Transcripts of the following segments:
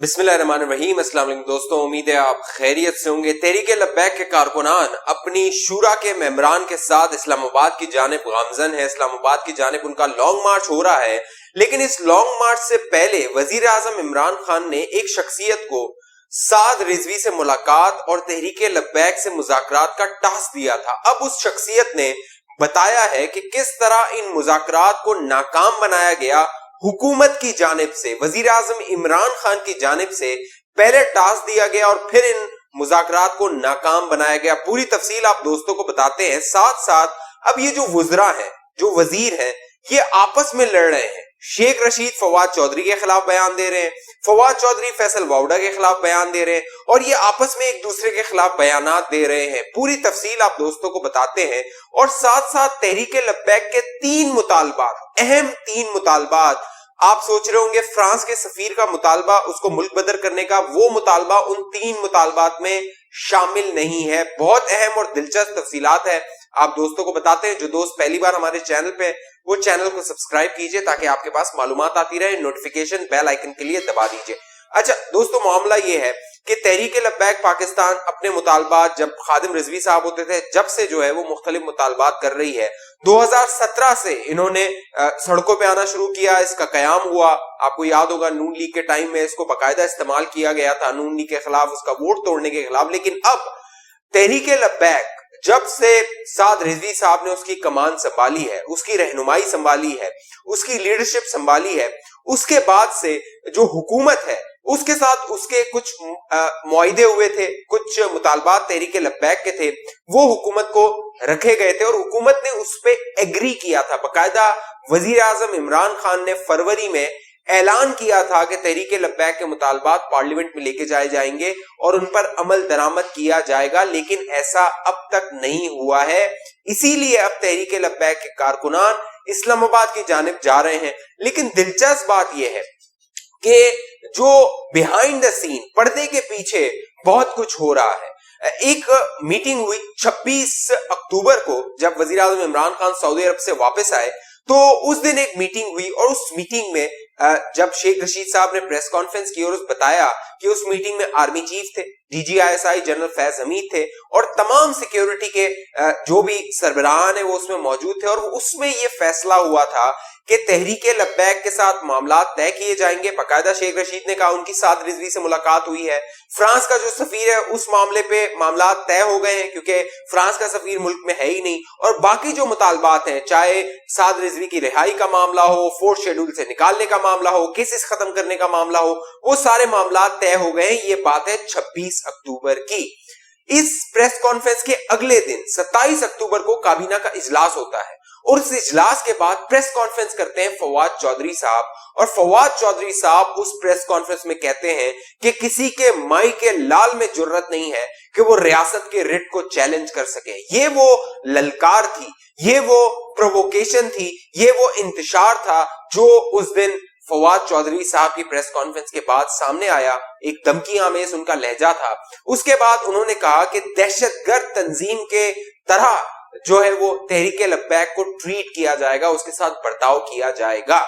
बिस्मिल्लाहिर्रहमानिर्रहीम। अस्सलाम वालेकुम दोस्तों, उम्मीद है आप खैरियत से होंगे। तहरीक लब्बैक के कारकुनान अपनी शूरा के मेंबरान के साथ इस्लामाबाद की जानिब गामजन है। इस्लामाबाद की जानिब उनका लॉन्ग मार्च हो रहा है, लेकिन इस लॉन्ग मार्च से पहले वजीर आजम इमरान खान ने एक शख्सियत को साद रिजवी से मुलाकात और तहरीक लब्बैक से मुज़ाकरात का टास्क दिया था। अब उस शख्सियत ने बताया है कि किस तरह इन मुज़ाकरात को नाकाम बनाया गया। हुकूमत की जानिब से, वजीर आजम इमरान खान की जानिब से पहले टास्क दिया गया और फिर इन मुज़ाकरात को नाकाम बनाया गया। पूरी तफसील आप दोस्तों को बताते हैं। साथ साथ अब ये जो वज़रा हैं, जो वजीर हैं, ये आपस में लड़ रहे हैं। शेख रशीद फवाद चौधरी के खिलाफ बयान दे रहे हैं, फवाद चौधरी फैसल वाउडा के खिलाफ बयान दे रहे हैं, और ये आपस में एक दूसरे के खिलाफ बयानात दे रहे हैं। पूरी तफसील आप दोस्तों को बताते हैं। और साथ साथ तहरीक लब्बैक के 3 मुतालबात, अहम 3 मुतालबात। आप सोच रहे होंगे फ्रांस के सफीर का मुतालबा, उसको मुल्क बदर करने का, वो मुतालबा उन 3 मुतालबात में शामिल नहीं है। बहुत अहम और दिलचस्प तफसीलात है, आप दोस्तों को बताते हैं। जो दोस्त पहली बार हमारे चैनल पे, वो चैनल को सब्सक्राइब कीजिए ताकि आपके पास मालूमात आती रहे। नोटिफिकेशन बेल आइकन के लिए दबा दीजिए। अच्छा दोस्तों, मामला ये है कि तहरीक लब्बैक पाकिस्तान अपने मुतालबात, जब खादिम रिजवी साहब होते थे, जब से जो है वो मुख्तलिफ मुतालबात कर रही है। 2017 से इन्होंने सड़कों पे आना शुरू किया। इसका कयाम हुआ, आपको याद होगा नून लीग के टाइम में इसको बाकायदा इस्तेमाल किया गया था, नून लीग के खिलाफ, उसका वोट तोड़ने के खिलाफ। लेकिन अब तहरीक लब्बैक जब से साद रिजवी साहब ने उसकी कमान संभाली है, उसकी रहनुमाई संभाली है, उसकी लीडरशिप संभाली है, उसके बाद से जो हुकूमत है उसके साथ उसके कुछ मुआहिदे हुए थे, कुछ मुतालबात तहरीक लब्बैक के थे, वो हुकूमत को रखे गए थे और हुकूमत ने उस पर एग्री किया था। बाकायदा वजीर आजम इमरान खान ने फरवरी में ऐलान किया था कि तहरीक लब्बैक के मुतालबात पार्लियामेंट में लेके जाए जाएंगे और उन पर अमल दरामद किया जाएगा, लेकिन ऐसा अब तक नहीं हुआ है। इसीलिए अब तहरीक लब्बैक के कारकुनान इस्लामाबाद की जानिब जा रहे हैं। लेकिन दिलचस्प बात यह है कि जो बिहाइंड द सीन, पर्दे के पीछे बहुत कुछ हो रहा है। एक मीटिंग हुई 26 अक्टूबर को, जब वजीर आजम इमरान खान सऊदी अरब से वापस आए, तो उस दिन एक मीटिंग हुई और उस मीटिंग में जब शेख रशीद साहब ने प्रेस कॉन्फ्रेंस की और बताया कि उस मीटिंग में आर्मी चीफ थे, DGISI जनरल फैज हमीद थे और तमाम सिक्योरिटी के जो भी सरबराहान है वो उसमें मौजूद थे, और उसमें ये फैसला हुआ था कि तहरीक लब्बैक के साथ मामला तय किए जाएंगे। बाकायदा शेख रशीद ने कहा उनकी साद रिजवी से मुलाकात हुई है। फ्रांस का जो सफीर है उस मामले पे मामला तय हो गए हैं, क्योंकि फ्रांस का सफीर मुल्क में है ही नहीं। और बाकी जो मुतालबात हैं, चाहे साद रिजवी की रिहाई का मामला हो, 4th शेड्यूल से निकालने का मामला हो, केसेस खत्म करने का मामला हो, वो सारे मामला तय हो गए हैं। ये बात है 26 अक्टूबर की। इस प्रेस कॉन्फ्रेंस के अगले दिन 27 अक्टूबर को काबीना का इजलास होता है और इस इजलास के बाद प्रेस कॉन्फ्रेंस करते हैं फवाद चौधरी साहब, और फवाद चौधरी साहब उस प्रेस कॉन्फ्रेंस में कहते हैं कि किसी के माई के लाल में जुर्रत नहीं है कि वो रियासत के रिट को चैलेंज कर सके। ये वो ललकार थी, ये वो प्रोवोकेशन थी, ये वो इंतशार था जो उस दिन फवाद चौधरी साहब की प्रेस कॉन्फ्रेंस के बाद सामने आया। एक धमकी आमेज उनका लहजा था। उसके बाद उन्होंने कहा कि दहशतगर्द तंजीम के तरह जो है वो तहरीक लब्बैक को ट्रीट किया जाएगा, उसके साथ बर्ताव किया जाएगा।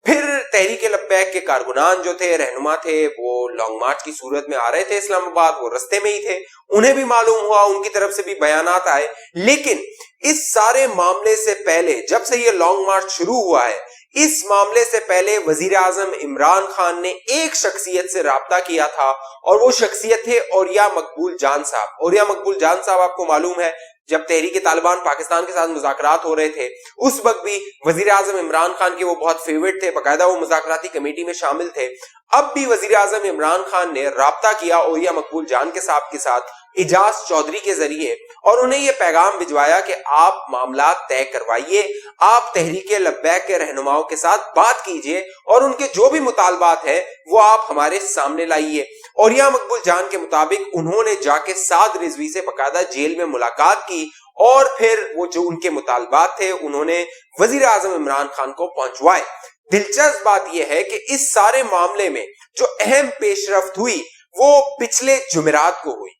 फिर तहरीक लब्बैक के कारकुनान जो थे, रहनुमा थे, वो लॉन्ग मार्च की सूरत में आ रहे थे इस्लामाबाद, वो रस्ते में ही थे, उन्हें भी मालूम हुआ, उनकी तरफ से भी बयानात आए। लेकिन इस सारे मामले से पहले, जब से ये लॉन्ग मार्च शुरू हुआ है, इस मामले से पहले वजीर आजम इमरान खान ने एक शख्सियत से राब्ता किया था और वो शख्सियत थे औरिया मकबूल जान साहब। औरिया मकबूल जान साहब आपको मालूम है, जब तहरीक तालिबान पाकिस्तान के साथ मुज़ाकरात हो रहे थे, उस वक्त भी वजीर आजम इमरान खान के वो बहुत फेवरेट थे, बाकायदा वो मुज़ाकराती कमेटी में शामिल थे। अब भी वजीर आजम इमरान खान ने राब्ता किया औरिया मकबूल जान के साहब के साथ इजाज चौधरी के जरिए, और उन्हें यह पैगाम भिजवाया कि आप मामला तय करवाइए, आप तहरीक लब्बैक के रहनुमाओं के साथ बात कीजिए और उनके जो भी मुतालबात है वो आप हमारे सामने लाइए। औरिया मकबूल जान के मुताबिक उन्होंने जाके साद रिजवी से बाकायदा जेल में मुलाकात की और फिर वो जो उनके मुतालबात थे उन्होंने वजीर आजम इमरान खान को पहुंचवाए। दिलचस्प बात यह है कि इस सारे मामले में जो अहम पेशरफ्त हुई वो पिछले जुमेरात को हुई।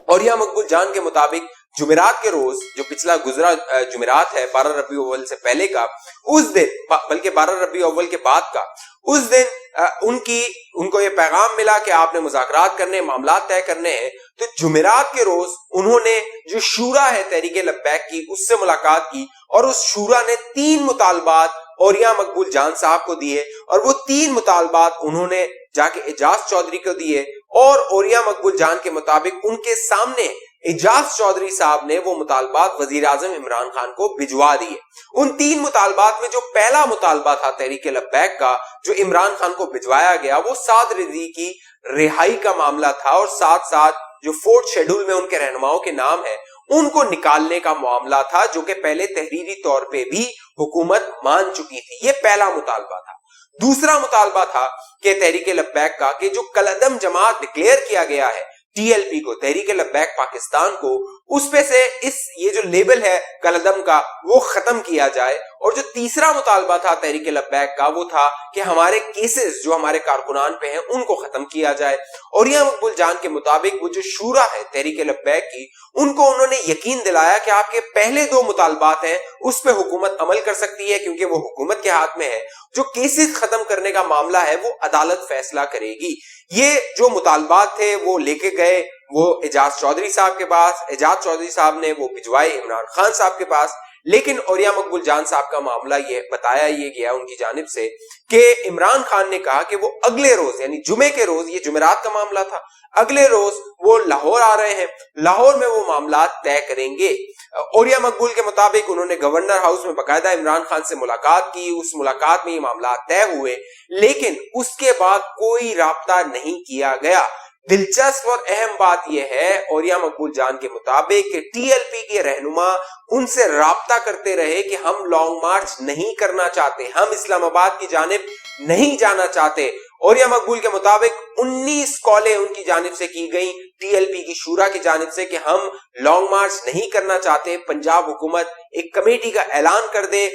औरिया मकबूल जान के मुताबिक जुमेरात के रोज, जो पिछला गुजरा जुमेरात है 12 रबी अव्वल से पहले का, उस दिन, बल्कि 12 रबी अव्वल के बाद का, उस दिन उनको ये पैगाम मिला कि आपने मुज़ाकरात करने, मामलात तय करने हैं, तो जुमेरात के रोज उन्होंने जो शूरा है तहरीक लब्बैक की उससे मुलाकात की और उस शूरा ने 3 मुतालबात औरिया मकबूल जान साहब को दिए और वो 3 मुतालबात उन्होंने जाके एजाज चौधरी को दिए और औरिया मकबूल जान के मुताबिक उनके सामने एजाज चौधरी साहब ने वो मुतालबात वजीर आजम इमरान खान को भिजवा दिए। उन 3 मुतालबात में जो पहला मुतालबा था तहरीक लब्बैक का जो इमरान खान को भिजवाया गया वो साद रिजवी की रिहाई का मामला था और साथ साथ जो 4th शेड्यूल में उनके रहनुमाओं के नाम है उनको निकालने का मामला था, जो कि पहले तहरीरी तौर पे भी हुकूमत मान चुकी थी। ये पहला मुतालबा था। दूसरा मुतालबा था कि तहरीक लब्बैक का कि जो कलअदम जमात डिक्लेयर किया गया है टीएलपी को, तहरीक लब्बैक पाकिस्तान को, उस पे से ये जो लेबल है कलअदम का वो खत्म किया जाए। और जो तीसरा मुतालबा था तहरीक लब्बैक का वो था कि हमारे केसेस जो हमारे कारकुनान पे हैं उनको खत्म किया जाए। और यह मकबूल जान के मुताबिक वो जो शूरा है तहरीक लब्बैक की उनको उन्होंने यकीन दिलाया कि आपके पहले 2 मुतालबात हैं उस पे हुकूमत अमल कर सकती है क्योंकि वो हुकूमत के हाथ में है। जो केसेस खत्म करने का मामला है वो अदालत फैसला करेगी। ये जो मुतालबात थे वो लेके गए वो एजाज चौधरी साहब के पास, एजाज चौधरी साहब ने वो भिजवाए इमरान खान साहब के पास। लेकिन औरिया मकबूल जान साहब का मामला ये बताया ये गया उनकी जानिब से कि इमरान खान ने कहा कि वो अगले रोज यानी जुमे के रोज, ये जुमेरात का मामला था, अगले रोज वो लाहौर आ रहे हैं, लाहौर में वो मामला तय करेंगे। औरिया मकबूल के मुताबिक उन्होंने गवर्नर हाउस में बकायदा इमरान खान से मुलाकात की, उस मुलाकात में ये मामला तय हुए, लेकिन उसके बाद कोई राब्ता नहीं किया गया। दिलचस्प और अहम बात यह है औरिया मकबूल जान के मुताबिक कि टीएलपी के रहनुमा उनसे राब्ता करते रहे कि हम लॉन्ग मार्च नहीं करना चाहते, हम इस्लामाबाद की जानिब नहीं जाना चाहते। औरिया मकबूल के मुताबिक 19 कॉलें उनकी जानिब से की गई टीएलपी की शूरा की जानिब से कि हम लॉन्ग मार्च नहीं करना चाहते। पंजाब हुकूमत एक कमेटी का ऐलान कर दे,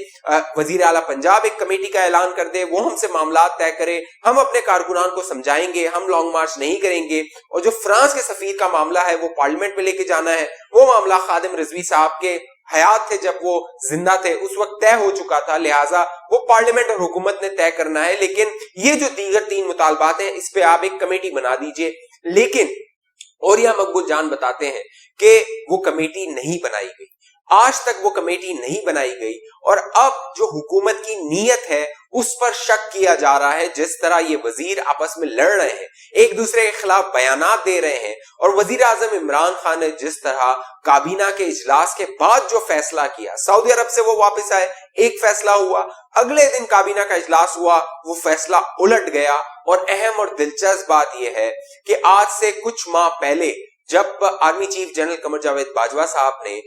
वजीर आला पंजाब एक कमेटी का ऐलान कर दे, वो हमसे मामला तय करे, हम अपने कारकुनान को समझाएंगे, हम लॉन्ग मार्च नहीं करेंगे। और जो फ्रांस के सफीर का मामला है वो पार्लियामेंट में लेके जाना है, वो मामला खादिम रिजवी साहब के हयात थे, जब वो जिंदा थे उस वक्त तय हो चुका था, लिहाजा वो पार्लियामेंट और हुकूमत ने तय करना है। लेकिन ये जो दीगर 3 मुतालबात हैं इस पे आप एक कमेटी बना दीजिए। लेकिन औरिया मकबूल जान बताते हैं कि वो कमेटी नहीं बनाई गई, आज तक वो कमेटी नहीं बनाई गई। और अब जो हुकूमत की नीयत है उस पर शक किया जा रहा है। जिस तरह ये वजीर आपस में लड़ रहे हैं, एक दूसरे के खिलाफ बयानात दे रहे हैं, और वजीर आजम इमरान खान ने जिस तरह काबीना के इजलास के बाद जो फैसला किया, सऊदी अरब से वो वापस आए, एक फैसला हुआ, अगले दिन काबीना का इजलास हुआ, वो फैसला उलट गया। और अहम और दिलचस्प बात यह है कि आज से कुछ माह पहले जब army chief general Qamar Javed Bajwa साहब ने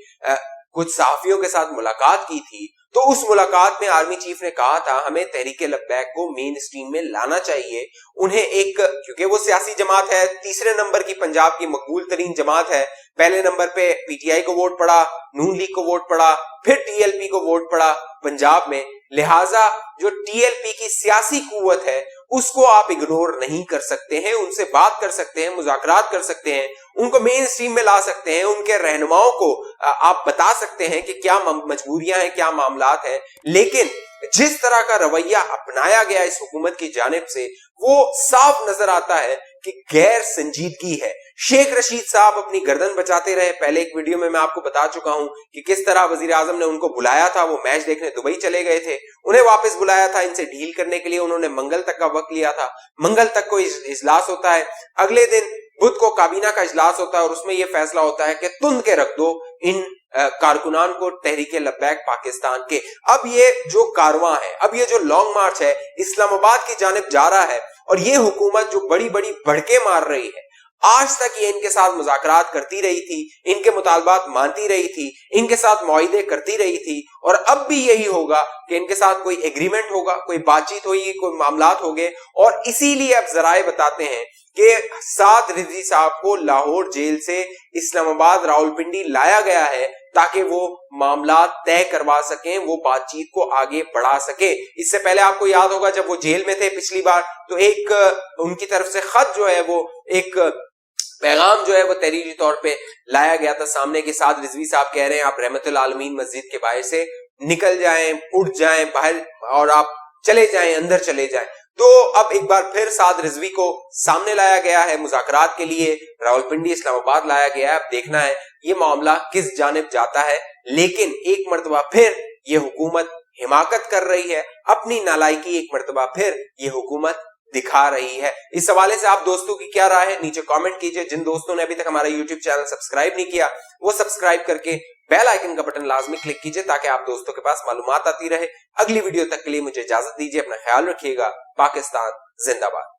कुछ सहाफियों के साथ मुलाकात की थी, तो उस मुलाकात में आर्मी चीफ ने कहा था हमें तहरीक लब्बैक को मेन स्ट्रीम में लाना चाहिए। उन्हें एक, क्योंकि वो सियासी जमात है, तीसरे नंबर की पंजाब की मकबूल तरीन जमात है, पहले नंबर पे पीटीआई को वोट पड़ा, नून लीग को वोट पड़ा, फिर टीएलपी को वोट पड़ा पंजाब में। लिहाजा जो टीएलपी की सियासी कुव्वत है उसको आप इग्नोर नहीं कर सकते हैं, उनसे बात कर सकते हैं, मुज़ाकरात कर सकते हैं, उनको मेन स्ट्रीम में ला सकते हैं, उनके रहनुमाओं को आप बता सकते हैं कि क्या मजबूरियां हैं, क्या मामलात हैं। लेकिन जिस तरह का रवैया अपनाया गया इस हुकूमत की जानिब से वो साफ नजर आता है कि गैर संजीदगी है। शेख रशीद साहब अपनी गर्दन बचाते रहे, पहले एक वीडियो में मैं आपको बता चुका हूं कि किस तरह वजीर आजम ने उनको बुलाया था, वो मैच देखने दुबई चले गए थे, उन्हें वापस बुलाया था इनसे डील करने के लिए, उन्होंने मंगल तक का वक्त लिया था, मंगल तक को इजलास होता है, अगले दिन बुध को काबीना का इजलास होता है और उसमें यह फैसला होता है कि तुम के रख दो इन कारकुनान को तहरीक लब्बैक पाकिस्तान के। अब ये जो कारवां है, अब ये जो लॉन्ग मार्च है इस्लामाबाद की जानिब जा रहा है, और ये हुकूमत जो बड़ी बड़ी भड़के मार रही है, आज तक ये इनके साथ मुज़ाकरात करती रही थी, इनके मुतालबात मानती रही थी, इनके साथ मुआहिदे करती रही थी, और अब भी यही होगा कि इनके साथ कोई एग्रीमेंट होगा, कोई बातचीत होगी, कोई मामलात होंगे। और इसीलिए अब जराए बताते हैं कि साद रिजवी साहब को लाहौर जेल से इस्लामाबाद रावलपिंडी लाया गया है ताकि वो मामला तय करवा सकें, वो बातचीत को आगे बढ़ा सके। इससे पहले आपको याद होगा जब वो जेल में थे पिछली बार, तो एक उनकी तरफ से खत जो है वो एक पैगाम जो है वो तहरीरी तौर पे लाया गया था सामने के साथ। रिजवी साहब कह रहे हैं आप रहमतुल आलमीन मस्जिद के बाहर से निकल जाएं, उठ जाएं बाहर, और आप चले जाएं, अंदर चले जाएं। تو اب ایک بار پھر سعد رضوی کو سامنے لایا گیا ہے مذاکرات کے لیے، راولپنڈی اسلام آباد لایا گیا ہے. اب دیکھنا ہے یہ معاملہ کس جانب جاتا ہے. لیکن ایک مرتبہ پھر یہ حکومت حماقت کر رہی ہے، اپنی نالائکی ایک مرتبہ پھر یہ حکومت دکھا رہی ہے. اس حوالے سے آپ دوستوں کی کیا رائے ہے نیچے کامنٹ کیجئے. جن دوستوں نے ابھی تک ہمارا یوٹیوب چینل سبسکرائب نہیں کیا وہ سبسکرائب کر کے بیل آئیکن کا بٹن لازمی کلک کیجئے تاکہ آپ دوستوں کے پاس معلومات آتی رہے. اگلی ویڈیو تک کے لیے مجھے اجازت دیجیے. اپنا خیال رکھیے گا. پاکستان زندہ باد.